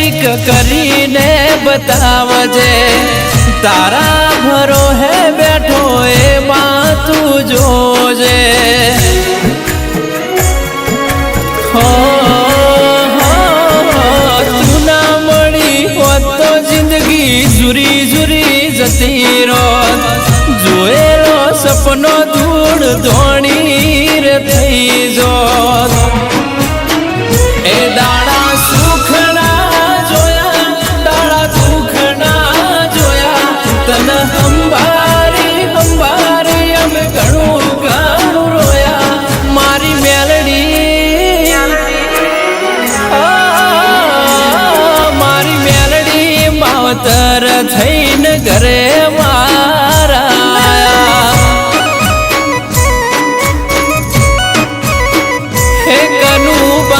કઈક કરીને બતાવજે તારા ભરો હે બેઠો એમાં તું જોજે હો તું ના મળી હોત તો જિંદગી જુરી જુરી જતી રોત જોયેલો સપનો ધૂળ ધોણી રે થઈ જોત એ દાડા સુખના જોયા દાડા દુખના જોયા તને હંભારી હંભારી અમે ઘણું ઘણું રોયા મારી મેલડી મારી મેલડી માવતર થઈ